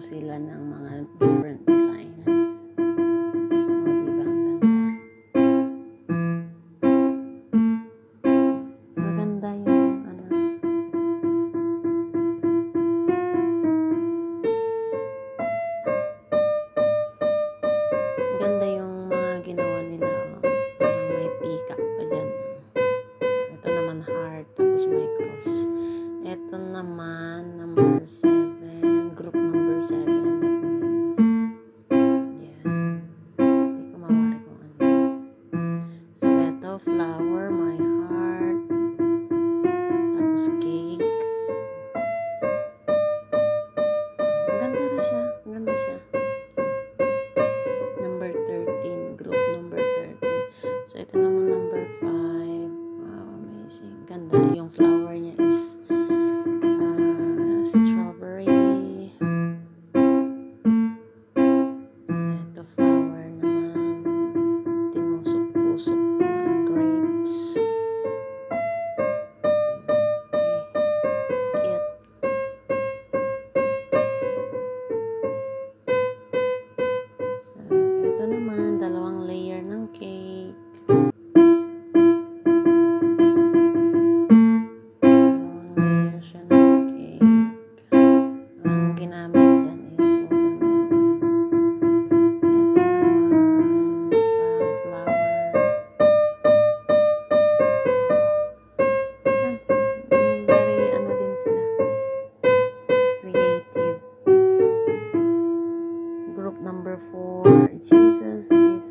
sila ng mga different designs. O, diba? Ang ganda. Maganda yung ano. Maganda yung mga ginawa nila. Parang may peacock pa dyan. Ito naman heart, tapos may cross. Ito naman, number 7. Group number 7. That means, yan. Hindi ko mawari kung ano. So, ito, flower, my heart. Tapos cake. Ang ganda na siya. Ang ganda siya. Number 13. Group number 13. So, ito naman number 5. Wow, amazing. Ganda. Yung flower niya is strawberry. Ito flower naman. Tinusok-tusok na grapes. Okay. Cute. So, ito naman, dalawang layer ng cake. Dalawang layer siya ng cake. Ang ginamit dyan is watermelon. Ito naman, parang flower. Very ano din sila. Creative. Group number 4, Jesus is